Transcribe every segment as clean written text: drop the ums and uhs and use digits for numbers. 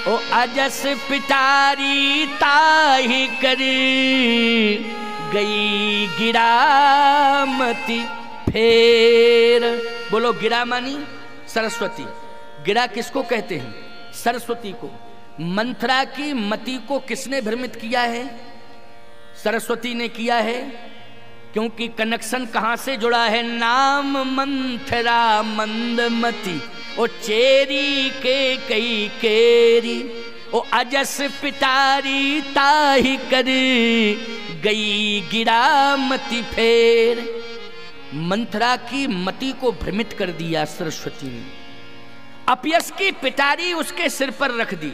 ओ अजस पिटारी ताहि कर गई गिरामती फेर। बोलो गिरा मानी सरस्वती। गिरा किसको कहते हैं? सरस्वती को। मंथरा की मति को किसने भ्रमित किया है? सरस्वती ने किया है, क्योंकि कनेक्शन कहां से जुड़ा है? नाम मंथरा मंदमती ओ चेरी के कई केरी ओ अजस पिटारी ताहि कर गई गिरामती फेर। मंथरा की मति को भ्रमित कर दिया सरस्वती ने। अपयस की पिटारी उसके सिर पर रख दी।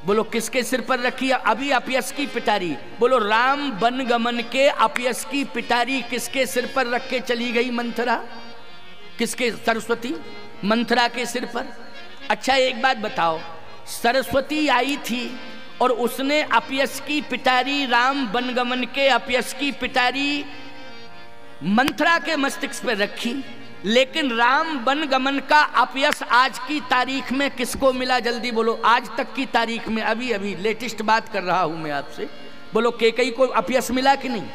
बोलो किसके सिर पर रखी? अभी अपयस की पिटारी। बोलो राम बनगमन के अपयस की पिटारी किसके सिर पर रख के चली गई मंथरा? किसके? सरस्वती मंथरा के सिर पर। अच्छा एक बात बताओ, सरस्वती आई थी और उसने अपयस की पिटारी, राम बनगमन के अपयस की पिटारी मंथरा के मस्तिष्क पर रखी, लेकिन राम बनगमन का अपयस आज की तारीख में किसको मिला? जल्दी बोलो। आज तक की तारीख में, अभी अभी लेटेस्ट बात कर रहा हूं मैं आपसे। बोलो कैकई को अपयस मिला कि नहीं?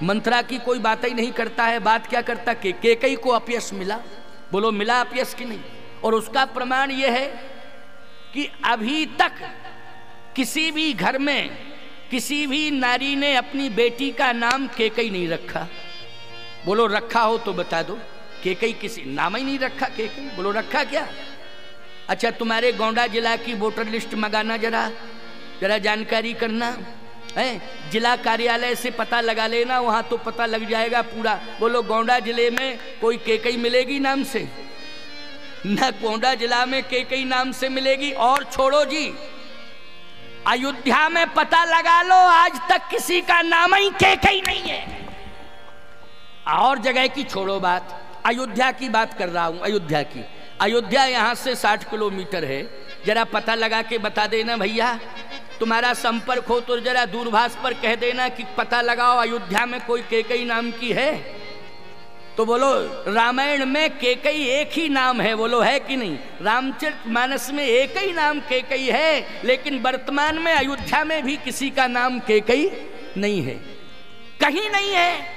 मंथरा की कोई बात ही नहीं करता है। बात क्या करता? कैकई को अपयस मिला। बोलो मिला अपयस कि नहीं? और उसका प्रमाण यह है कि अभी तक किसी भी घर में किसी भी नारी ने अपनी बेटी का नाम कैकई नहीं रखा। बोलो रखा हो तो बता दो। कैकई किसी नाम ही नहीं रखा। कैकई बोलो रखा क्या? अच्छा तुम्हारे गोंडा जिला की वोटर लिस्ट मंगाना, जरा जानकारी करना है। जिला कार्यालय से पता लगा लेना, वहां तो पता लग जाएगा पूरा। बोलो गोंडा जिले में कोई कैकई मिलेगी नाम से? ना गोंडा जिला में कैकई नाम से मिलेगी। और छोड़ो जी, अयोध्या में पता लगा लो, आज तक किसी का नाम ही कैकई नहीं है। और जगह की छोड़ो बात, अयोध्या की बात कर रहा हूं। अयोध्या की, अयोध्या यहां से 60 किलोमीटर है। जरा पता लगा के बता देना भैया। तुम्हारा संपर्क हो तो जरा दूरभाष पर कह देना कि पता लगाओ अयोध्या में कोई कैकई नाम की है। तो बोलो रामायण में कैकई एक ही नाम है। बोलो है कि नहीं? रामचरितमानस में एक ही नाम कैकई है, लेकिन वर्तमान में अयोध्या में भी किसी का नाम कैकई नहीं है, कहीं नहीं है।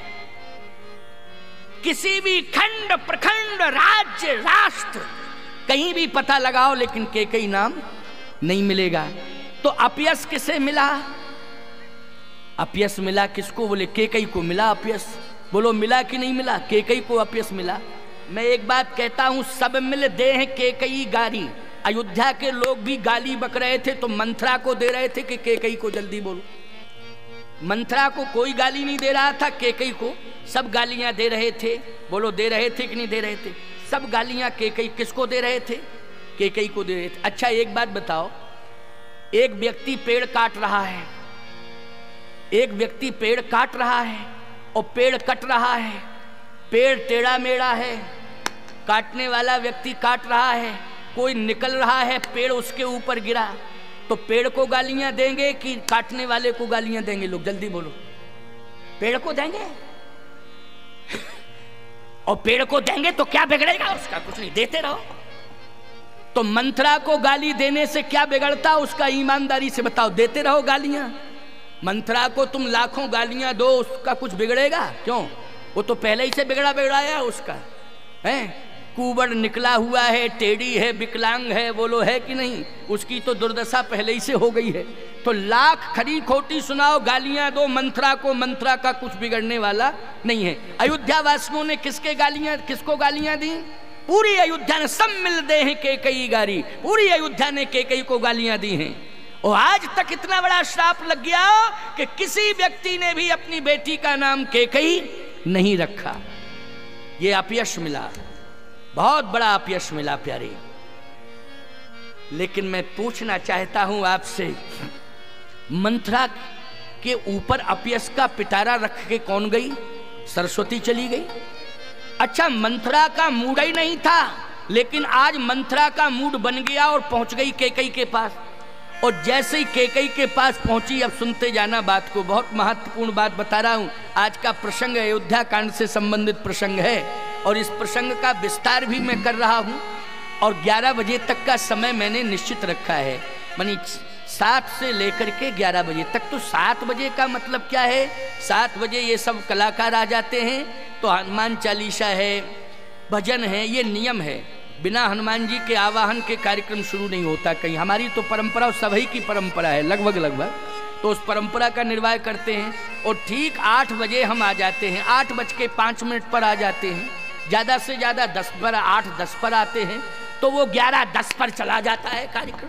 किसी भी खंड, प्रखंड, राज्य, राष्ट्र कहीं भी पता लगाओ, लेकिन कैकई नाम नहीं मिलेगा। तो अपयस किसे मिला? अपयस मिला किसको? बोले कैकई को मिला अपयस। बोलो मिला कि नहीं मिला? कैकई को अपयस मिला। मैं एक बात कहता हूं, सब मिल दे हैं कैकई गारी। अयोध्या के लोग भी गाली बक रहे थे तो मंथरा को दे रहे थे कि कैकई को जल्दी बोलो। मंथरा को कोई गाली नहीं दे रहा था, कैकई को सब गालियां दे रहे थे। बोलो दे रहे थे कि नहीं दे रहे थे? सब गालियां कैकई किसको दे रहे थे? कैकई को दे रहे थे। अच्छा एक बात बताओ, एक व्यक्ति पेड़ काट रहा है, एक व्यक्ति पेड़ काट रहा है और पेड़ कट रहा है। पेड़ टेढ़ा मेढ़ा है, काटने वाला व्यक्ति काट रहा है, कोई निकल रहा है, पेड़ उसके ऊपर गिरा, तो पेड़ को गालियां देंगे कि काटने वाले को गालियां देंगे? लोग जल्दी बोलो। पेड़ को देंगे। और पेड़ को देंगे तो क्या बिगड़ेगा उसका? कुछ नहीं, देते रहो। तो मंथरा को गाली देने से क्या बिगड़ता उसका? ईमानदारी से बताओ, देते रहो गालियां। मंथरा को तुम लाखों गालियां दो, उसका कुछ बिगड़ेगा? क्यों? वो तो पहले ही से बिगड़ाया उसका है। कुबड़ निकला हुआ है, टेढ़ी है, विकलांग है। बोलो है कि नहीं? उसकी तो दुर्दशा पहले ही से हो गई है। तो लाख खरी खोटी सुनाओ, गालियां दो मंथरा को, मंथरा का कुछ बिगड़ने वाला नहीं है। अयोध्या वासियों ने किसको गालियां दी? पूरी अयोध्या ने, सब मिल दे हैं कैकई गारी। पूरी अयोध्या ने कैकई को गालियां दी हैं। और आज तक इतना बड़ा श्राप लग गया कि किसी व्यक्ति ने भी अपनी बेटी का नाम कैकई नहीं रखा। ये अपयश मिला, बहुत बड़ा अपयश मिला प्यारे। लेकिन मैं पूछना चाहता हूं आपसे, मंथरा के ऊपर अपयश का पिटारा रख के कौन गई? सरस्वती चली गई। अच्छा मंथरा का मूड ही नहीं था, लेकिन आज मंथरा का मूड बन गया और पहुंच गई कैकई के पास। और जैसे ही कैकई के पास पहुंची, अब सुनते जाना बात को, बहुत महत्वपूर्ण बात बता रहा हूं। आज का प्रसंग अयोध्या कांड से संबंधित प्रसंग है और इस प्रसंग का विस्तार भी मैं कर रहा हूं। और 11 बजे तक का समय मैंने निश्चित रखा है। मानी 7 से लेकर के 11 बजे तक। तो 7 बजे का मतलब क्या है, 7 बजे ये सब कलाकार आ जाते हैं, तो हनुमान चालीसा है, भजन है, ये नियम है। बिना हनुमान जी के आवाहन के कार्यक्रम शुरू नहीं होता कहीं। हमारी तो परंपरा और सभी की परंपरा है लगभग, तो उस परंपरा का निर्वाह करते हैं। और ठीक 8 बजे हम आ जाते हैं, 8:05 पर आ जाते हैं, ज़्यादा से ज़्यादा 10 पर, 8:10 पर आते हैं, तो वो 11:10 पर चला जाता है कार्यक्रम।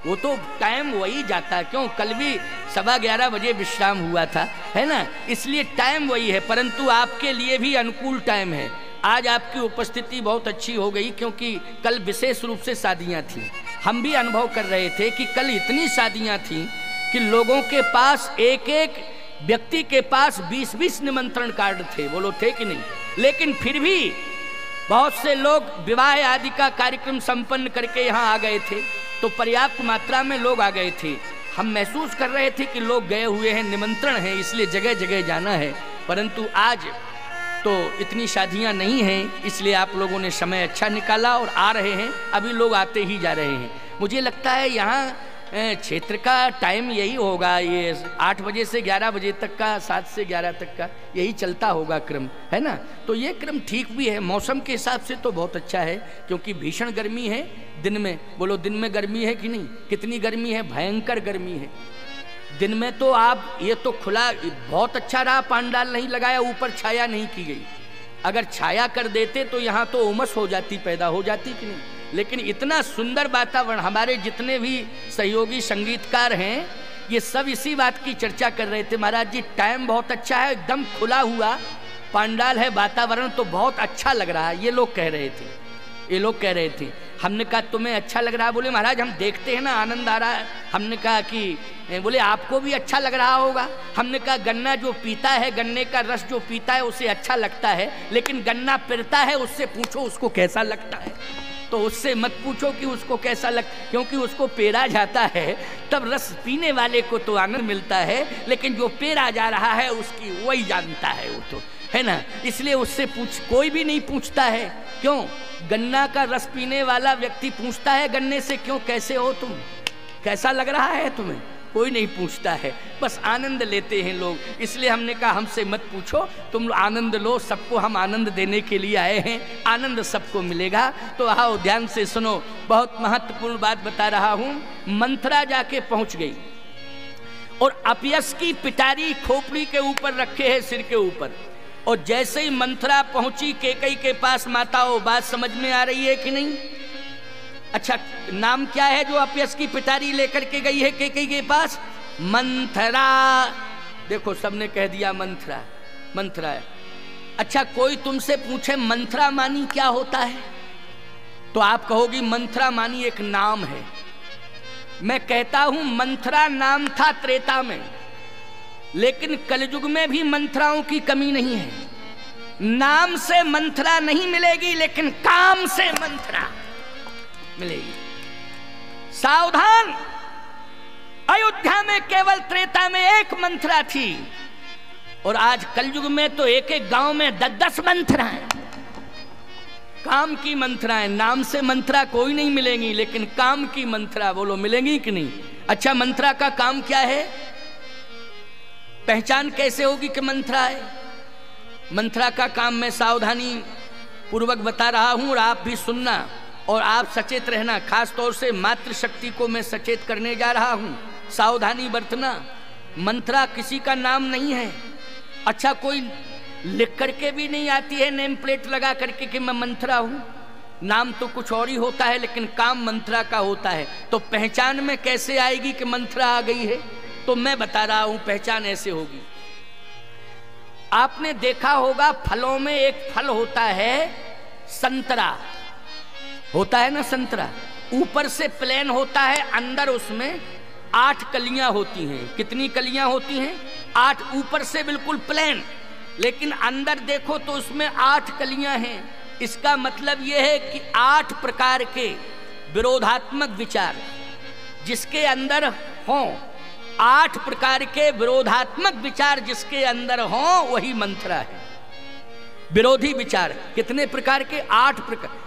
वो तो टाइम वही जाता है, क्यों, कल भी 11:15 बजे विश्राम हुआ था, है ना, इसलिए टाइम वही है। परंतु आपके लिए भी अनुकूल टाइम है। आज आपकी उपस्थिति बहुत अच्छी हो गई, क्योंकि कल विशेष रूप से शादियां थीं। हम भी अनुभव कर रहे थे कि कल इतनी शादियां थीं कि लोगों के पास एक व्यक्ति के पास 20-20 निमंत्रण कार्ड थे, बोलो थे कि नहीं। लेकिन फिर भी बहुत से लोग विवाह आदि का कार्यक्रम संपन्न करके यहाँ आ गए थे, तो पर्याप्त मात्रा में लोग आ गए थे। हम महसूस कर रहे थे कि लोग गए हुए हैं, निमंत्रण है, इसलिए जगह जगह जाना है। परंतु आज तो इतनी शादियां नहीं हैं, इसलिए आप लोगों ने समय अच्छा निकाला और आ रहे हैं। अभी लोग आते ही जा रहे हैं। मुझे लगता है यहाँ क्षेत्र का टाइम यही होगा, ये 8 बजे से 11 बजे तक का, 7 से 11 तक का यही चलता होगा क्रम, है ना। तो ये क्रम ठीक भी है, मौसम के हिसाब से तो बहुत अच्छा है, क्योंकि भीषण गर्मी है दिन में। बोलो दिन में गर्मी है कि नहीं, कितनी गर्मी है, भयंकर गर्मी है दिन में। तो आप ये तो खुला, बहुत अच्छा रहा, पांडाल नहीं लगाया, ऊपर छाया नहीं की गई। अगर छाया कर देते तो यहाँ तो उमस हो जाती, पैदा हो जाती कि नहीं। लेकिन इतना सुंदर वातावरण, हमारे जितने भी सहयोगी संगीतकार हैं ये सब इसी बात की चर्चा कर रहे थे, महाराज जी टाइम बहुत अच्छा है, एकदम खुला हुआ पांडाल है, वातावरण तो बहुत अच्छा लग रहा है। ये लोग कह रहे थे, हमने कहा तुम्हें अच्छा लग रहा है, बोले महाराज हम देखते हैं ना, आनंद आ रहा है। हमने कहा कि, बोले आपको भी अच्छा लग रहा होगा। हमने कहा गन्ना जो पीता है, गन्ने का रस जो पीता है उसे अच्छा लगता है, लेकिन गन्ना पेरता है उससे पूछो उसको कैसा लगता है। तो उससे मत पूछो कि उसको कैसा क्योंकि उसको पेरा जाता है, तब रस पीने वाले को तो आनंद मिलता है, लेकिन जो पेरा जा रहा है उसकी वही जानता है, वो तो है ना। इसलिए उससे कोई भी नहीं पूछता है। क्यों, गन्ना का रस पीने वाला व्यक्ति पूछता है गन्ने से, क्यों कैसे हो तुम, कैसा लग रहा है तुम्हें, कोई नहीं पूछता है, बस आनंद लेते हैं लोग। इसलिए हमने कहा हमसे मत पूछो, तुम आनंद लो, सबको हम आनंद देने के लिए आए हैं, आनंद सबको मिलेगा। तो आओ ध्यान से सुनो, बहुत महत्वपूर्ण बात बता रहा हूं। मंथरा जाके पहुंच गई और अपयश की पिटारी खोपड़ी के ऊपर रखे है, सिर के ऊपर। और जैसे ही मंथरा पहुंची कैकेयी के पास, माताओं बात समझ में आ रही है कि नहीं। अच्छा, नाम क्या है जो अपयश की पिटारी लेकर के गई है कैकेयी के पास, मंथरा। देखो सबने कह दिया मंथरा, मंथरा है। अच्छा, कोई तुमसे पूछे मंथरा मानी क्या होता है, तो आप कहोगी मंथरा मानी एक नाम है। मैं कहता हूं मंथरा नाम था त्रेता में, लेकिन कलयुग में भी मंथराओं की कमी नहीं है। नाम से मंथरा नहीं मिलेगी, लेकिन काम से मंथरा मिलेगी। सावधान, अयोध्या में केवल त्रेता में एक मंथरा थी, और आज कलयुग में तो एक एक गांव में 10-10 मंथरा हैं। काम की मंथरा है, नाम से मंथरा कोई नहीं मिलेंगी, लेकिन काम की मंथरा बोलो मिलेंगी कि नहीं। अच्छा, मंथरा का काम क्या है, पहचान कैसे होगी कि मंथरा है। मंथरा का काम मैं सावधानी पूर्वक बता रहा हूं, और आप भी सुनना और आप सचेत रहना। खास तौर से मातृशक्ति को मैं सचेत करने जा रहा हूं, सावधानी बरतना। मंथरा किसी का नाम नहीं है। अच्छा, कोई लिख करके भी नहीं आती है नेम प्लेट लगा करके कि मैं मंथरा हूं। नाम तो कुछ और ही होता है, लेकिन काम मंथरा का होता है। तो पहचान में कैसे आएगी कि मंथरा आ गई है, तो मैं बता रहा हूं पहचान ऐसे होगी। आपने देखा होगा फलों में एक फल होता है संतरा, होता है ना संतरा, ऊपर से प्लेन होता है, अंदर उसमें 8 कलियां होती हैं। कितनी कलियां होती हैं, 8। ऊपर से बिल्कुल प्लेन, लेकिन अंदर देखो तो उसमें 8 कलियां हैं। इसका मतलब यह है कि 8 प्रकार के विरोधात्मक विचार जिसके अंदर हों, 8 प्रकार के विरोधात्मक विचार जिसके अंदर हों, वही मंथरा है। विरोधी विचार कितने प्रकार के, 8 प्रकार।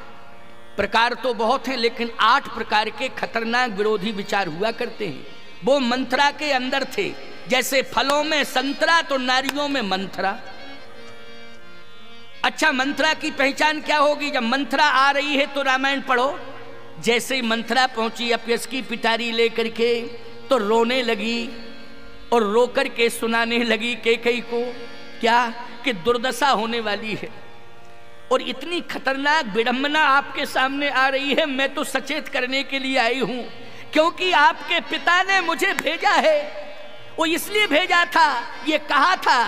प्रकार तो बहुत हैं, लेकिन 8 प्रकार के खतरनाक विरोधी विचार हुआ करते हैं। वो मंथरा के अंदर थे। जैसे फलों में संतरा तो नारियों में मंथरा। अच्छा, मंथरा की पहचान क्या होगी? जब मंथरा आ रही है तो रामायण पढ़ो। जैसे ही मंथरा पहुंची अपयश की पिटारी लेकर के तो रोने लगी और रोकर के सुनाने लगी कैकेयी को क्या कि दुर्दशा होने वाली है और इतनी खतरनाक विडंबना आपके सामने आ रही है। मैं तो सचेत करने के लिए आई हूं, क्योंकि आपके पिता ने मुझे भेजा है। वो इसलिए भेजा था, ये कहा था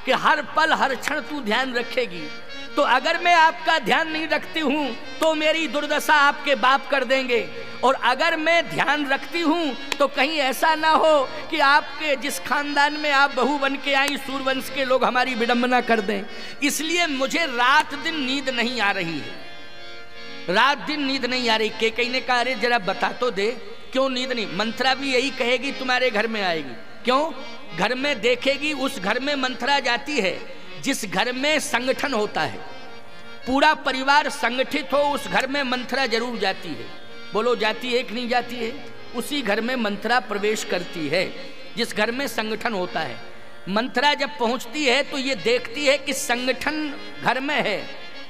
कि हर पल हर क्षण तू ध्यान रखेगी। तो अगर मैं आपका ध्यान नहीं रखती हूं तो मेरी दुर्दशा आपके बाप कर देंगे, और अगर मैं ध्यान रखती हूं तो कहीं ऐसा ना हो कि आपके जिस खानदान में आप बहू बन के आई सूर्यवंश के लोग हमारी विडंबना कर दें। इसलिए मुझे रात दिन नींद नहीं आ रही है, रात दिन नींद नहीं आ रही। कैकेयी ने कहा, अरे जरा बता तो दे क्यों नींद नहीं? मंथरा भी यही कहेगी तुम्हारे घर में आएगी। क्यों? घर में देखेगी, उस घर में मंथरा जाती है जिस घर में संगठन होता है, पूरा परिवार संगठित हो, उस घर में मंथरा जरूर जाती है। बोलो, जाती है कि नहीं जाती है? उसी घर में मंथरा प्रवेश करती है जिस घर में संगठन होता है। मंथरा जब पहुंचती है तो ये देखती है कि संगठन घर में है,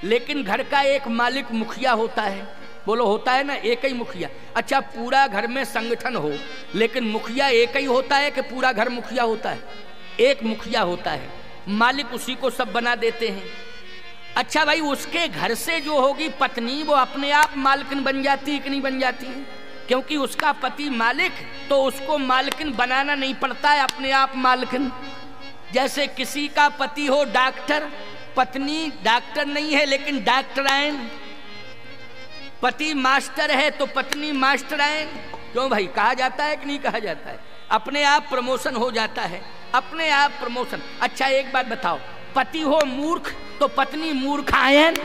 लेकिन घर का एक मालिक मुखिया होता है। बोलो, होता है ना, एक ही मुखिया। अच्छा, पूरा घर में संगठन हो लेकिन मुखिया एक ही होता है कि पूरा घर मुखिया होता है? एक मुखिया होता है, मालिक उसी को सब बना देते हैं। अच्छा भाई, उसके घर से जो होगी पत्नी, वो अपने आप मालकिन बन जाती है कि नहीं बन जाती है? क्योंकि उसका पति मालिक, तो उसको मालकिन बनाना नहीं पड़ता है, अपने आप मालकिन। जैसे किसी का पति हो डॉक्टर, पत्नी डॉक्टर नहीं है लेकिन डॉक्टरायन। पति मास्टर है तो पत्नी मास्टरायन। क्यों भाई, कहा जाता है कि नहीं कहा जाता है? अपने आप प्रमोशन हो जाता है, अपने आप प्रमोशन। अच्छा, एक बात बताओ, पति हो मूर्ख तो पत्नी मूर्खायन,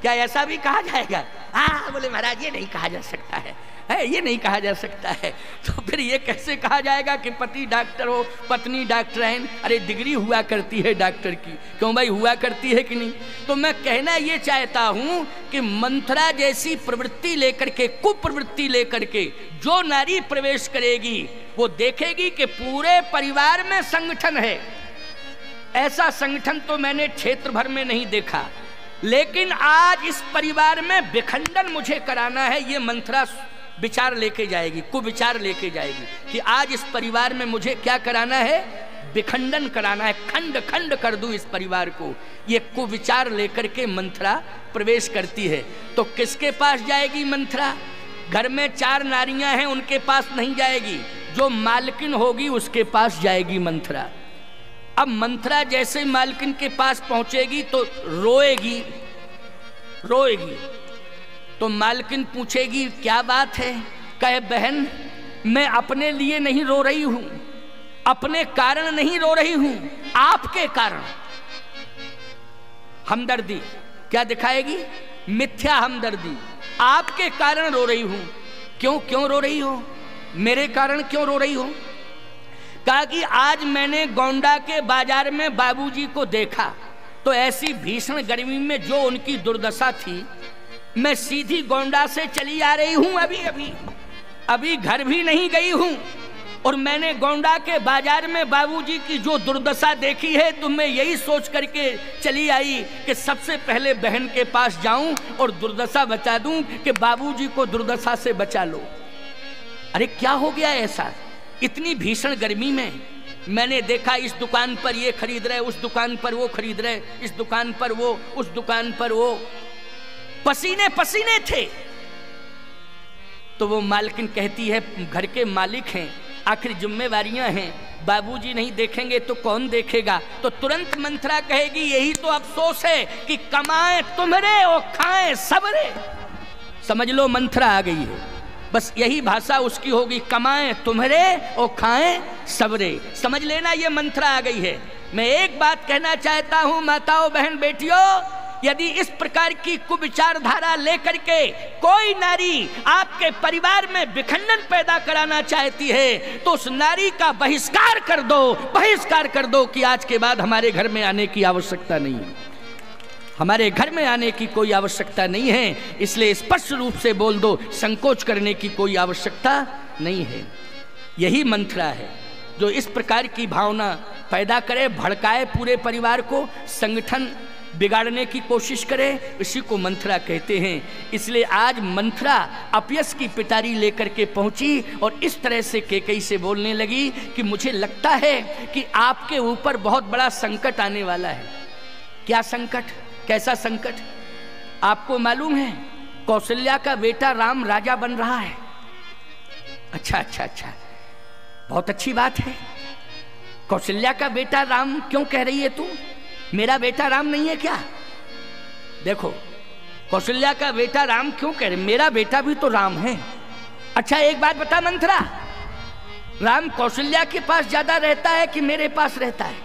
क्या ऐसा भी कहा जाएगा? हाँ, बोले महाराज ये नहीं कहा जा सकता है, ये नहीं कहा जा सकता है। तो फिर ये कैसे कहा जाएगा कि पति डॉक्टर हो पत्नी डॉक्टरायन? अरे डिग्री हुआ करती है डॉक्टर की। क्यों भाई, हुआ करती है कि नहीं? तो मैं कहना ये चाहता हूं कि मंथरा जैसी प्रवृत्ति लेकर के, कुप्रवृत्ति लेकर के जो नारी प्रवेश करेगी, वो देखेगी कि पूरे परिवार में संगठन है। ऐसा संगठन तो मैंने क्षेत्र भर में नहीं देखा, लेकिन आज इस परिवार में विखंडन मुझे कराना है। ये मंथरा विचार लेके जाएगी, कुविचार लेके जाएगी कि आज इस परिवार में मुझे क्या कराना है? विखंडन कराना है, खंड खंड कर दूं इस परिवार को। ये कुविचार लेकर के मंथरा प्रवेश करती है। तो किसके पास जाएगी मंथरा? घर में 4 नारियां हैं, उनके पास नहीं जाएगी, जो मालकिन होगी उसके पास जाएगी मंथरा। अब मंथरा जैसे मालकिन के पास पहुंचेगी तो रोएगी, रोएगी। तो मालकिन पूछेगी क्या बात है? कहे, बहन मैं अपने लिए नहीं रो रही हूं, अपने कारण नहीं रो रही हूं, आपके कारण। हमदर्दी क्या दिखाएगी? मिथ्या हमदर्दी। आपके कारण रो रही हूं। क्यों क्यों रो रही हो? मेरे कारण क्यों रो रही हो? कहा कि आज मैंने गोंडा के बाजार में बाबूजी को देखा, तो ऐसी भीषण गर्मी में जो उनकी दुर्दशा थी, मैं सीधी गोंडा से चली आ रही हूं, अभी घर भी नहीं गई हूं, और मैंने गोंडा के बाजार में बाबूजी की जो दुर्दशा देखी है, तो मैं यही सोच करके चली आई कि सबसे पहले बहन के पास जाऊं और दुर्दशा बचा दूं कि बाबूजी को दुर्दशा से बचा लो। अरे क्या हो गया ऐसा? इतनी भीषण गर्मी में मैंने देखा इस दुकान पर ये खरीद रहे, उस दुकान पर वो खरीद रहे, इस दुकान पर वो, उस दुकान पर वो, पसीने पसीने थे। तो वो मालकिन कहती है, घर के मालिक हैं, आखिर जिम्मेवारियां हैं, बाबूजी नहीं देखेंगे तो कौन देखेगा? तो तुरंत मंथरा कहेगी, यही तो अफसोस है कि कमाए तुम्हारे और खाए सबरे। समझ लो मंथरा आ गई है, बस यही भाषा उसकी होगी, कमाए तुम्हारे और खाए सबरे। समझ लेना ये मंथरा आ गई है। मैं एक बात कहना चाहता हूं माताओं, बहन, बेटियों, यदि इस प्रकार की कुविचारधारा लेकर के कोई नारी आपके परिवार में विखंडन पैदा कराना चाहती है, तो उस नारी का बहिष्कार कर दो, बहिष्कार कर दो कि आज के बाद हमारे घर में आने की आवश्यकता नहीं है। हमारे घर में आने की कोई आवश्यकता नहीं है, इसलिए स्पष्ट रूप से बोल दो, संकोच करने की कोई आवश्यकता नहीं है। यही मंत्रा है जो इस प्रकार की भावना पैदा करे, भड़काए पूरे परिवार को, संगठन बिगाड़ने की कोशिश करे, इसी को मंत्रा कहते हैं। इसलिए आज मंत्रा अपयश की पिटारी लेकर के पहुंची और इस तरह से कैकेयी से बोलने लगी कि मुझे लगता है कि आपके ऊपर बहुत बड़ा संकट आने वाला है। क्या संकट? कैसा संकट? आपको मालूम है कौशल्या का बेटा राम राजा बन रहा है। अच्छा अच्छा अच्छा, बहुत अच्छी बात है। कौशल्या का बेटा राम क्यों कह रही है तू? मेरा बेटा राम नहीं है क्या? देखो, कौशल्या का बेटा राम क्यों कह रहे? मेरा बेटा भी तो राम है। अच्छा एक बात बता मंत्रा, राम कौशल्या के पास ज्यादा रहता है कि मेरे पास रहता है?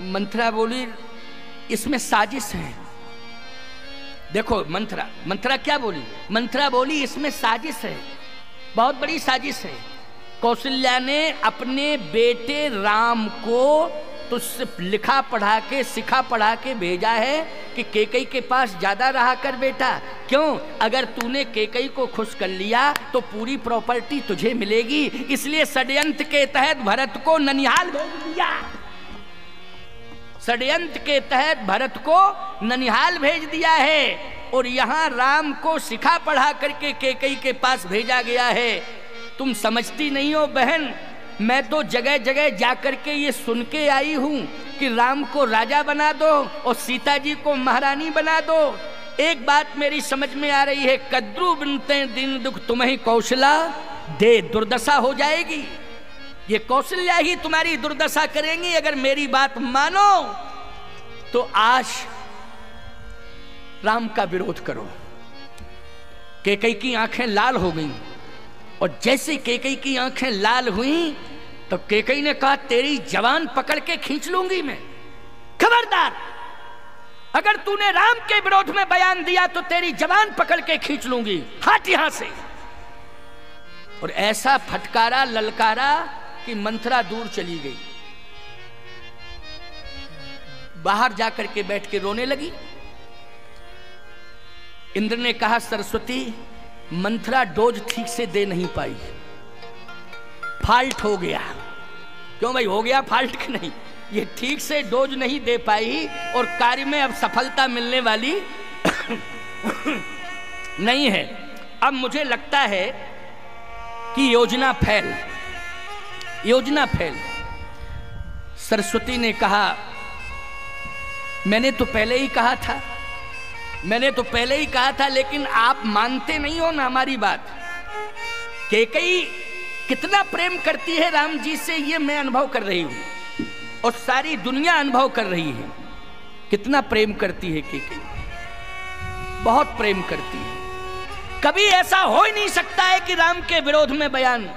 मंत्रा बोली इसमें साजिश है। देखो मंत्रा क्या बोली? मंत्रा बोली इसमें साजिश है, बहुत बड़ी साजिश है। कौशल्या ने अपने बेटे राम को तुझसे लिखा पढ़ा के, सिखा पढ़ा के भेजा है कि कैकेयी के पास ज्यादा रहा कर बेटा। क्यों? अगर तूने कैकेयी को खुश कर लिया तो पूरी प्रॉपर्टी तुझे मिलेगी, इसलिए षड्यंत्र के तहत भरत को ननिहाल भेज दिया। षड्यंत्र के तहत भरत को ननिहाल भेज दिया है और यहाँ राम को सिखा पढ़ा करके कैकेयी के पास भेजा गया है। तुम समझती नहीं हो बहन, मैं तो जगह जगह जाकर के ये सुन के आई हूं कि राम को राजा बना दो और सीता जी को महारानी बना दो। एक बात मेरी समझ में आ रही है, कद्रू बिनते दिन दुख तुम्हें कौशला दे, दुर्दशा हो जाएगी। ये कौशल्या ही तुम्हारी दुर्दशा करेंगी अगर मेरी बात मानो तो आज राम का विरोध करो। कैकेयी की आंखें लाल हो गईं और जैसे कैकेयी की आंखें लाल हुई तो कैकेयी ने कहा तेरी जवान पकड़ के खींच लूंगी मैं। खबरदार, अगर तूने राम के विरोध में बयान दिया तो तेरी जवान पकड़ के खींच लूंगी, हट यहां से। और ऐसा फटकारा ललकारा कि मंत्रा दूर चली गई, बाहर जाकर के बैठ के रोने लगी। इंद्र ने कहा सरस्वती मंत्रा डोज ठीक से दे नहीं पाई, फाल्ट हो गया। क्यों भाई हो गया फाल्ट कि नहीं? ये ठीक से डोज नहीं दे पाई और कार्य में अब सफलता मिलने वाली नहीं है। अब मुझे लगता है कि योजना फेल। सरस्वती ने कहा मैंने तो पहले ही कहा था लेकिन आप मानते नहीं हो ना हमारी बात। कैकेयी कितना प्रेम करती है राम जी से ये मैं अनुभव कर रही हूं और सारी दुनिया अनुभव कर रही है। कितना प्रेम करती है कैकेयी, बहुत प्रेम करती है। कभी ऐसा हो ही नहीं सकता है कि राम के विरोध में बयान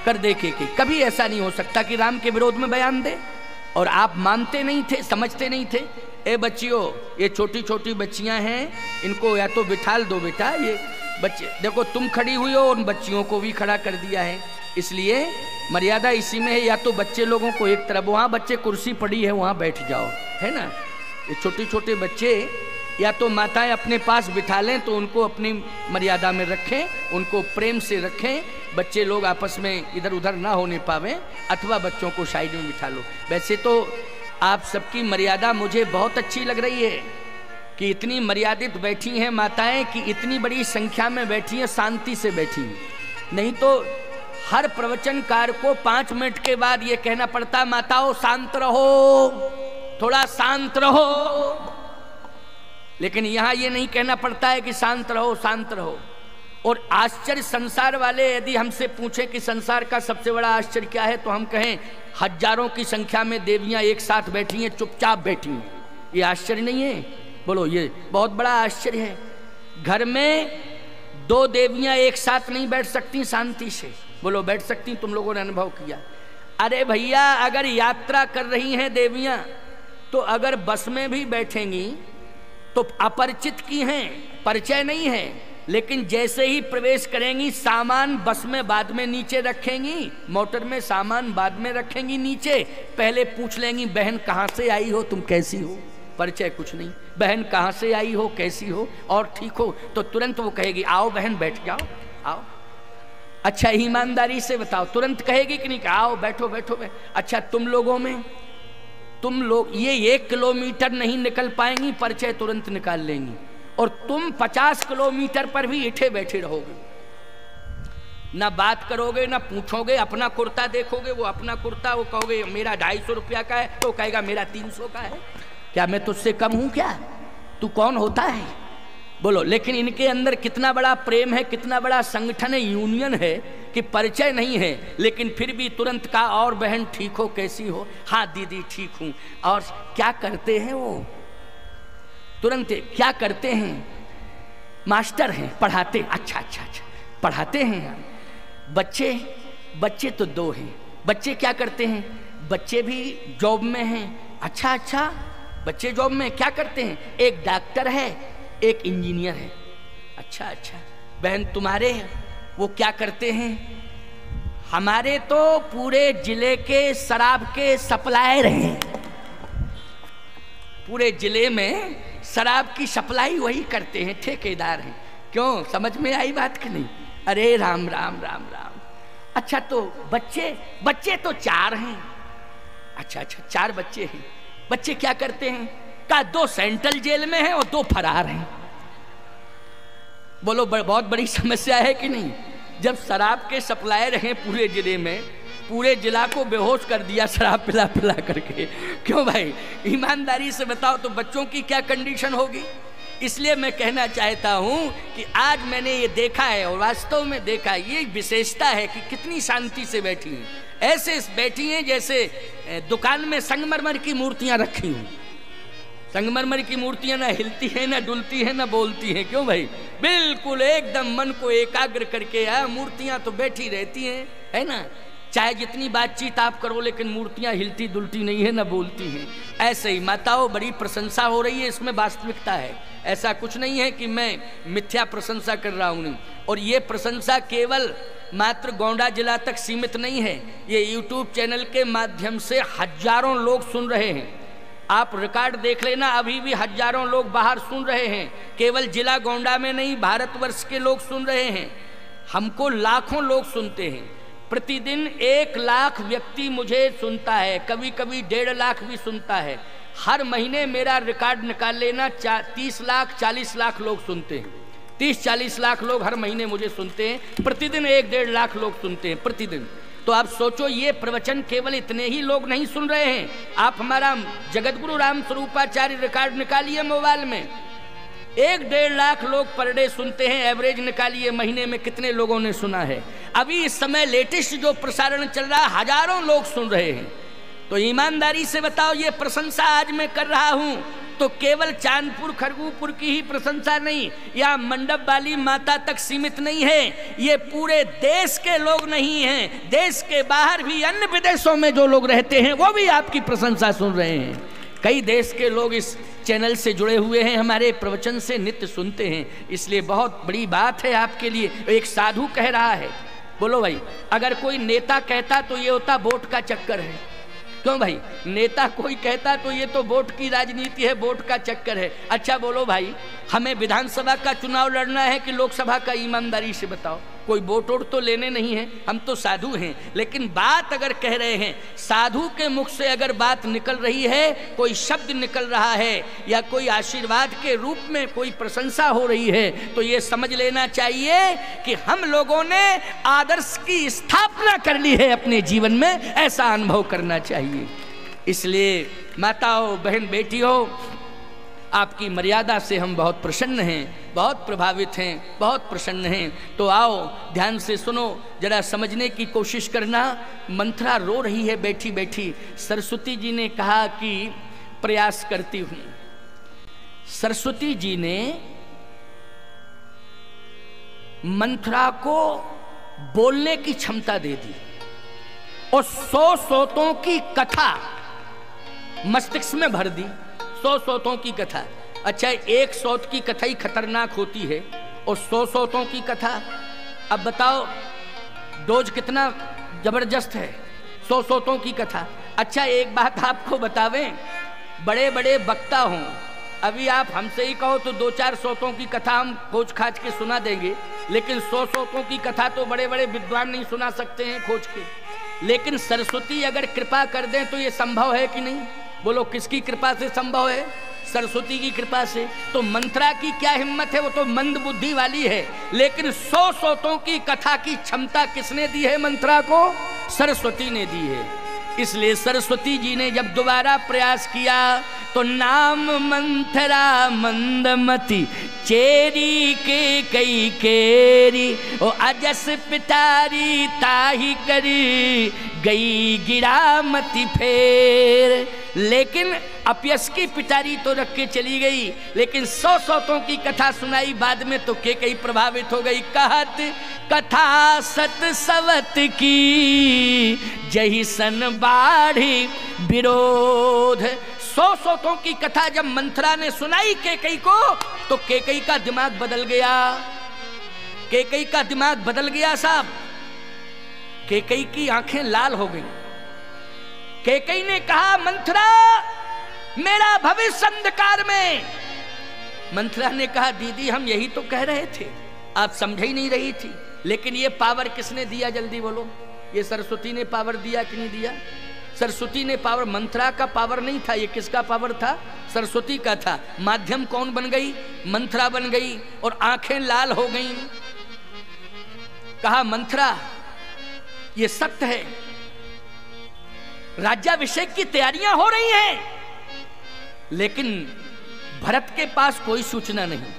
कर दे कैकेयी, कभी ऐसा नहीं हो सकता कि राम के विरोध में बयान दे। और आप मानते नहीं थे, समझते नहीं थे। ए बच्चियों, ये छोटी छोटी बच्चियां हैं, इनको या तो बिठाल दो बेटा। ये बच्चे देखो तुम खड़ी हुई हो, उन बच्चियों को भी खड़ा कर दिया है, इसलिए मर्यादा इसी में है। या तो बच्चे लोगों को एक तरफ, वहाँ बच्चे कुर्सी पड़ी है वहाँ बैठ जाओ, है ना। ये छोटे छोटे बच्चे या तो माताएं अपने पास बिठा लें तो उनको अपनी मर्यादा में रखें, उनको प्रेम से रखें, बच्चे लोग आपस में इधर उधर ना होने पावें, अथवा बच्चों को साइड में बिठा लो। वैसे तो आप सबकी मर्यादा मुझे बहुत अच्छी लग रही है कि इतनी मर्यादित बैठी हैं माताएं, कि इतनी बड़ी संख्या में बैठी हैं, शांति से बैठी हैं। नहीं तो हर प्रवचनकार को 5 मिनट के बाद ये कहना पड़ता माताओं शांत रहो, थोड़ा शांत रहो। लेकिन यहाँ ये नहीं कहना पड़ता है कि शांत रहो, शांत रहो। और आश्चर्य संसार वाले यदि हमसे पूछें कि संसार का सबसे बड़ा आश्चर्य क्या है, तो हम कहें हजारों की संख्या में देवियां एक साथ बैठी हैं, चुपचाप बैठी हैं। ये आश्चर्य नहीं है? बोलो, ये बहुत बड़ा आश्चर्य है। घर में 2 देवियां एक साथ नहीं बैठ सकती शांति से। बोलो, बैठ सकती? तुम लोगों ने अनुभव किया? अरे भैया, अगर यात्रा कर रही हैं देवियां तो अगर बस में भी बैठेंगी तो अपरिचित की हैं, परिचय नहीं है, लेकिन जैसे ही प्रवेश करेंगी सामान बस में बाद में नीचे रखेंगी, मोटर में सामान बाद में रखेंगी नीचे, पहले पूछ लेंगी बहन कहाँ से आई हो, तुम कैसी हो, परिचय कुछ नहीं। बहन कहाँ से आई हो, कैसी हो और ठीक हो, तो तुरंत वो कहेगी आओ बहन बैठ जाओ, आओ। अच्छा ईमानदारी से बताओ, तुरंत कहेगी कि नहीं, आओ बैठो बैठो। अच्छा तुम लोगों में, तुम लोग ये 1 किलोमीटर नहीं निकल पाएंगी, परिचय तुरंत निकाल लेंगी, और तुम 50 किलोमीटर पर भी इठे बैठे रहोगे, ना बात करोगे ना पूछोगे। अपना कुर्ता देखोगे, वो अपना कुर्ता, वो कहोगे मेरा 250 रुपया का है, तो कहेगा मेरा 300 का है। क्या मैं तुझसे कम हूं क्या? तू कौन होता है बोलो। लेकिन इनके अंदर कितना बड़ा प्रेम है, कितना बड़ा संगठन है, यूनियन है कि परिचय नहीं है, लेकिन फिर भी तुरंत कहा और बहन ठीक हो, कैसी हो? हाँ दीदी ठीक हूं। और क्या करते हैं वो? तुरंत क्या करते हैं? मास्टर हैं, पढ़ाते। अच्छा अच्छा अच्छा पढ़ाते हैं। बच्चे तो 2 हैं। बच्चे क्या करते हैं? बच्चे भी जॉब में हैं। अच्छा अच्छा बच्चे जॉब में क्या करते हैं? एक डॉक्टर है, एक इंजीनियर है। अच्छा अच्छा बहन तुम्हारे वो क्या करते हैं? हमारे तो पूरे जिले के शराब के सप्लायर हैं। पूरे जिले में शराब की सप्लाई वही करते हैं, ठेकेदार हैं। क्यों, समझ में आई बात कि नहीं? अरे राम राम राम राम। अच्छा तो बच्चे तो 4 हैं। अच्छा अच्छा 4 बच्चे हैं। बच्चे क्या करते हैं? का 2 सेंट्रल जेल में हैं और 2 फरार हैं। बोलो बहुत बड़ी समस्या है कि नहीं? जब शराब के सप्लायर हैं पूरे जिले में, पूरे जिला को बेहोश कर दिया शराब पिला पिला करके। क्यों भाई, ईमानदारी से बताओ तो बच्चों की क्या कंडीशन होगी? इसलिए मैं कहना चाहता हूं कि आज मैंने ये देखा है और वास्तव में देखा, ये विशेषता है कि कितनी शांति से बैठी हैं। ऐसे बैठी हैं जैसे दुकान में संगमरमर की मूर्तियां रखी हूं। संगमरमर की मूर्तियां ना हिलती हैं, ना डुलती हैं, ना बोलती हैं। क्यों भाई, बिल्कुल एकदम मन को एकाग्र करके मूर्तियां तो बैठी रहती हैं, है ना। चाहे जितनी बातचीत आप करो, लेकिन मूर्तियां हिलती डुलती नहीं है, ना बोलती हैं। ऐसे ही माताओं, बड़ी प्रशंसा हो रही है, इसमें वास्तविकता है। ऐसा कुछ नहीं है कि मैं मिथ्या प्रशंसा कर रहा हूं। और ये प्रशंसा केवल मात्र गोंडा जिला तक सीमित नहीं है, ये यूट्यूब चैनल के माध्यम से हजारों लोग सुन रहे हैं। आप रिकॉर्ड देख लेना, अभी भी हजारों लोग बाहर सुन रहे हैं। केवल जिला गोंडा में नहीं, भारतवर्ष के लोग सुन रहे हैं। हमको लाखों लोग सुनते हैं। प्रतिदिन 1 लाख व्यक्ति मुझे सुनता है, कभी कभी 1.5 लाख भी सुनता है। हर महीने मेरा रिकॉर्ड निकाल लेना, 30 लाख 40 लाख लोग सुनते हैं। 30-40 लाख लोग हर महीने मुझे सुनते हैं। प्रतिदिन 1-1.5 लाख लोग सुनते हैं प्रतिदिन। तो आप सोचो, ये प्रवचन केवल इतने ही लोग नहीं सुन रहे हैं। आप हमारा जगतगुरु राम स्वरूपाचार्य रिकॉर्ड निकालिए मोबाइल में, 1-1.5 लाख लोग पर डे सुनते हैं। एवरेज निकालिए महीने में कितने लोगों ने सुना है। अभी इस समय लेटेस्ट जो प्रसारण चल रहा है, हजारों लोग सुन रहे हैं। तो ईमानदारी से बताओ, ये प्रशंसा आज मैं कर रहा हूं तो केवल चांदपुर खरगूपुर की ही प्रशंसा नहीं, या मंडप वाली माता तक सीमित नहीं है। ये पूरे देश के लोग नहीं हैं, देश के बाहर भी अन्य विदेशों में जो लोग रहते हैं वो भी आपकी प्रशंसा सुन रहे हैं। कई देश के लोग इस चैनल से जुड़े हुए हैं, हमारे प्रवचन से नित्य सुनते हैं। इसलिए बहुत बड़ी बात है आपके लिए। एक साधु कह रहा है, बोलो भाई, अगर कोई नेता कहता तो ये होता वोट का चक्कर है। क्यों भाई, नेता कोई कहता तो ये तो वोट की राजनीति है, वोट का चक्कर है। अच्छा बोलो भाई, हमें विधानसभा का चुनाव लड़ना है कि लोकसभा का? ईमानदारी से बताओ, कोई वोट वोट तो लेने नहीं है, हम तो साधु हैं। लेकिन बात अगर कह रहे हैं, साधु के मुख से अगर बात निकल रही है, कोई शब्द निकल रहा है या कोई आशीर्वाद के रूप में कोई प्रशंसा हो रही है, तो ये समझ लेना चाहिए कि हम लोगों ने आदर्श की स्थापना कर ली है अपने जीवन में। ऐसा अनुभव करना चाहिए। इसलिए माताओं, बहन, बेटियों, आपकी मर्यादा से हम बहुत प्रसन्न हैं, बहुत प्रभावित हैं, बहुत प्रसन्न हैं। तो आओ ध्यान से सुनो, जरा समझने की कोशिश करना। मंथरा रो रही है बैठी बैठी। सरस्वती जी ने कहा कि प्रयास करती हूं। सरस्वती जी ने मंथरा को बोलने की क्षमता दे दी और 100 सोतों की कथा मस्तिष्क में भर दी। 100 सोतों की कथा। अच्छा, 1 सोत की कथा ही खतरनाक होती है और 100 सोतों की कथा, अब बताओ डोज कितना जबरदस्त है। 100 सोतों की कथा। अच्छा, एक बात आपको बतावें, बड़े बड़े वक्ता हों। अभी आप हमसे ही कहो तो 2-4 सोतों की कथा हम खोज खाज के सुना देंगे, लेकिन 100 सोतों की कथा तो बड़े बड़े विद्वान नहीं सुना सकते हैं खोज के। लेकिन सरस्वती अगर कृपा कर दें तो ये संभव है कि नहीं? बोलो, किसकी कृपा से संभव है? सरस्वती की कृपा से। तो मंत्रा की क्या हिम्मत है, वो तो मंद बुद्धि वाली है, लेकिन 100 सोतों की कथा की क्षमता किसने दी है मंत्रा को? सरस्वती ने दी है। इसलिए सरस्वती जी ने जब दोबारा प्रयास किया तो नाम मंथरा मंदमती चेरी के कई केरी ओ अजस पिटारी ताही करी गई गिरामती फेर। लेकिन अपयश की पिटारी तो रख के चली गई, लेकिन 100 सोतों की कथा सुनाई बाद में तो के कई प्रभावित हो गई। कहत कथा सत सवत की जही सन बाढ़ी विरोध। 100 सोतों की कथा जब मंथरा ने सुनाई केकई को तो केकई का दिमाग बदल गया। केकई का दिमाग बदल गया साहब। केकई की आंखें लाल हो गई। केकई ने कहा, मंथरा मेरा भविष्य अंधकार में। मंथरा ने कहा, दीदी हम यही तो कह रहे थे, आप समझ ही नहीं रही थी। लेकिन ये पावर किसने दिया, जल्दी बोलो? ये सरस्वती ने पावर दिया कि नहीं दिया? सरस्वती ने पावर, मंथरा का पावर नहीं था, ये किसका पावर था? सरस्वती का था। माध्यम कौन बन गई? मंथरा बन गई और आंखें लाल हो गईं। कहा, मंथरा ये सत्य है, राज्याभिषेक की तैयारियां हो रही हैं, लेकिन भरत के पास कोई सूचना नहीं।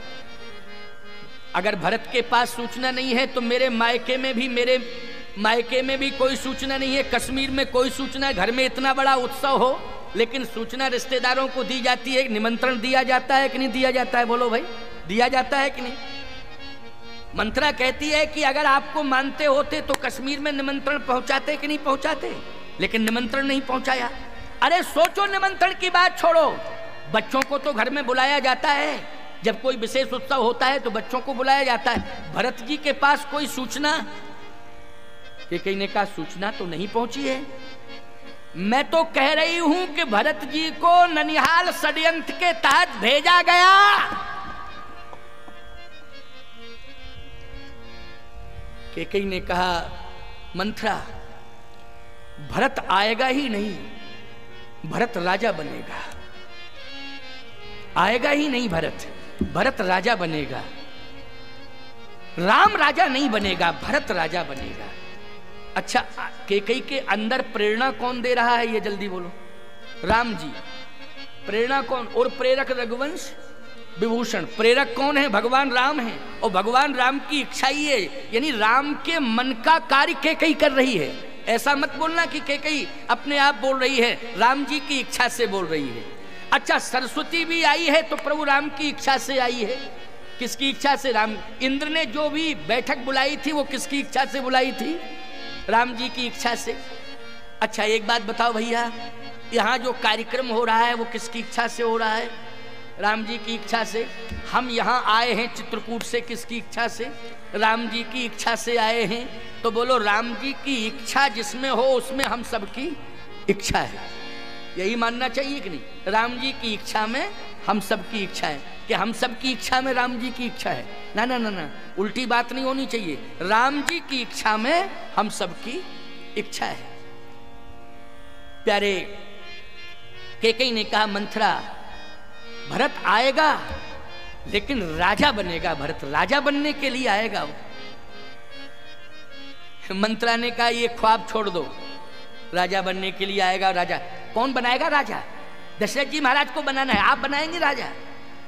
अगर भरत के पास सूचना नहीं है तो मेरे मायके में भी कोई सूचना नहीं है, कश्मीर में कोई सूचना है। घर में इतना बड़ा उत्सव हो लेकिन सूचना रिश्तेदारों को दी जाती है, निमंत्रण दिया जाता है कि नहीं दिया जाता है? बोलो भाई, दिया जाता है कि नहीं? मंथरा कहती है कि अगर आपको मानते होते तो कश्मीर में निमंत्रण पहुंचाते कि नहीं पहुंचाते, लेकिन निमंत्रण नहीं पहुंचाया। अरे सोचो, निमंत्रण की बात छोड़ो, बच्चों को तो घर में बुलाया जाता है, जब कोई विशेष उत्सव होता है तो बच्चों को बुलाया जाता है। भरत जी के पास कोई सूचना? केकई ने कहा, सूचना तो नहीं पहुंची है। मैं तो कह रही हूं कि भरत जी को ननिहाल षड्यंत्र के तहत भेजा गया। केकई ने कहा, मंथरा भरत आएगा ही नहीं, भरत राजा बनेगा। आएगा ही नहीं भरत राजा बनेगा। राम राजा नहीं बनेगा, भरत राजा बनेगा। अच्छा, केकई के अंदर प्रेरणा कौन दे रहा है, ये जल्दी बोलो? राम जी। प्रेरणा कौन? और प्रेरक रघुवंश विभूषण। प्रेरक कौन है? भगवान राम है। और भगवान राम की इच्छा ही है, यानी राम के मन का कार्य केकई कर रही है। ऐसा मत बोलना कि केकई अपने आप बोल रही है, राम जी की इच्छा से बोल रही है। अच्छा, सरस्वती भी आई है तो प्रभु राम की इच्छा से आई है। किसकी इच्छा से? राम। इंद्र ने जो भी बैठक बुलाई थी वो किसकी इच्छा से बुलाई थी? राम जी की इच्छा से। अच्छा, एक बात बताओ भैया, यहाँ जो कार्यक्रम हो रहा है वो किसकी इच्छा से हो रहा है? राम जी की इच्छा से। हम यहाँ आए हैं चित्रकूट से, किसकी इच्छा से? राम जी की इच्छा से आए हैं। तो बोलो, राम जी की इच्छा जिसमें हो उसमें हम सबकी इच्छा है। यही मानना चाहिए कि नहीं? राम जी की इच्छा में हम सबकी इच्छा है। कि हम सबकी इच्छा में राम जी की इच्छा है? ना ना ना ना, उल्टी बात नहीं होनी चाहिए। राम जी की इच्छा में हम सबकी इच्छा है। प्यारे, केकई ने कहा, मंथरा भरत आएगा लेकिन राजा बनेगा। भरत राजा बनने के लिए आएगा वो। मंथरा ने कहा, ये ख्वाब छोड़ दो, राजा बनने के लिए आएगा। राजा कौन बनाएगा? राजा दशरथ जी महाराज को बनाना है। आप बनाएंगे राजा?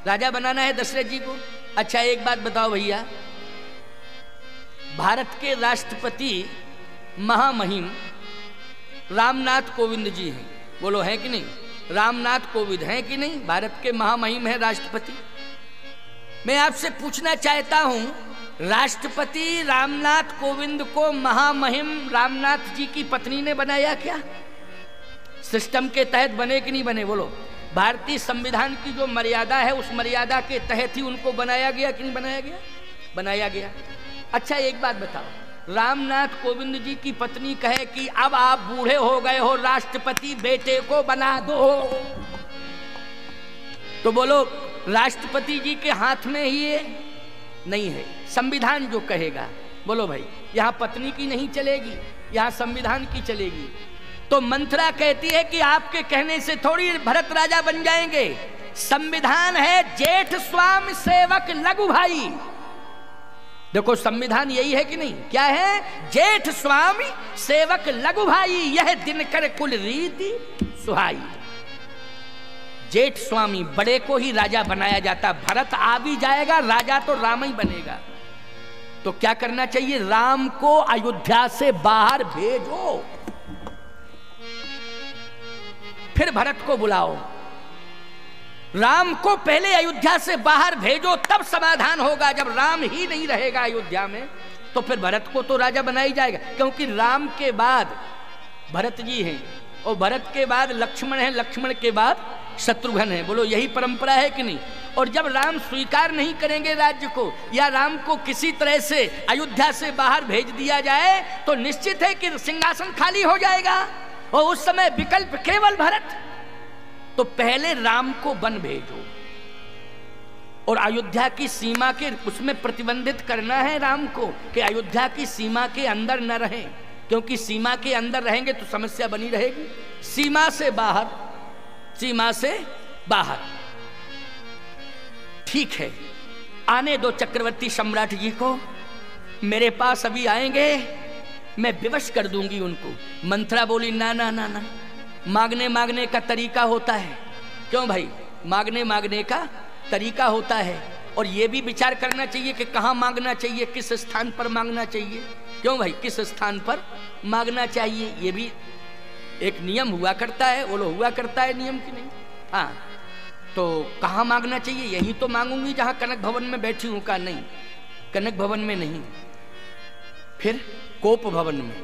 राजा बनाना है दशरथ जी को। अच्छा, एक बात बताओ भैया, भारत के राष्ट्रपति महामहिम रामनाथ कोविंद जी हैं। बोलो, है कि नहीं? रामनाथ कोविंद हैं कि नहीं? भारत के महामहिम है राष्ट्रपति। मैं आपसे पूछना चाहता हूं, राष्ट्रपति रामनाथ कोविंद को महामहिम रामनाथ जी की पत्नी ने बनाया क्या? सिस्टम के तहत बने कि नहीं बने? बोलो। भारतीय संविधान की जो मर्यादा है उस मर्यादा के तहत ही उनको बनाया गया कि नहीं बनाया गया? बनाया गया। अच्छा, एक बात बताओ, रामनाथ कोविंद जी की पत्नी कहे कि अब आप बूढ़े हो गए हो, राष्ट्रपति बेटे को बना दो, तो बोलो राष्ट्रपति जी के हाथ में ही ये नहीं है, संविधान जो कहेगा। बोलो भाई, यहां पत्नी की नहीं चलेगी, यहां संविधान की चलेगी। तो मंथरा कहती है कि आपके कहने से थोड़ी भरत राजा बन जाएंगे, संविधान है जेठ स्वामी सेवक लघु भाई। देखो संविधान यही है कि नहीं, क्या है? जेठ स्वामी सेवक लघु भाई, यह दिनकर कुल रीति सुहाई। जेठ स्वामी बड़े को ही राजा बनाया जाता, भरत आ भी जाएगा, राजा तो राम ही बनेगा। तो क्या करना चाहिए? राम को अयोध्या से बाहर भेजो, फिर भरत को बुलाओ। राम को पहले अयोध्या से बाहर भेजो, तब समाधान होगा। जब राम ही नहीं रहेगा अयोध्या में, तो फिर भरत को तो राजा बनाया ही जाएगा, क्योंकि राम के बाद भरत जी हैं, और भरत के बाद लक्ष्मण है, लक्ष्मण के बाद शत्रुघ्न है। बोलो यही परंपरा है कि नहीं? और जब राम स्वीकार नहीं करेंगे राज्य को, या राम को किसी तरह से अयोध्या से बाहर भेज दिया जाए, तो निश्चित है कि सिंहासन खाली हो जाएगा, और उस समय विकल्प केवल भरत। तो पहले राम को वन भेजो, और अयोध्या की सीमा के उसमें प्रतिबंधित करना है राम को कि अयोध्या की सीमा के अंदर न रहें, क्योंकि सीमा के अंदर रहेंगे तो समस्या बनी रहेगी। सीमा से बाहर, सीमा से बाहर। ठीक है, आने दो चक्रवर्ती सम्राट जी को, मेरे पास अभी आएंगे, मैं विवश कर दूंगी उनको। मंथरा बोली ना ना ना ना, मांगने मांगने का तरीका होता है। क्यों भाई? मांगने मांगने का तरीका होता है, और ये भी विचार करना चाहिए कि कहाँ मांगना चाहिए, किस स्थान पर मांगना चाहिए। क्यों भाई? किस स्थान पर मांगना चाहिए, ये भी एक नियम हुआ करता है। वो हुआ करता है नियम की नहीं? हाँ, तो कहाँ मांगना चाहिए? यही तो मांगूंगी जहाँ कनक भवन में बैठी हूँ। का नहीं, कनक भवन में नहीं, फिर कोप भवन में।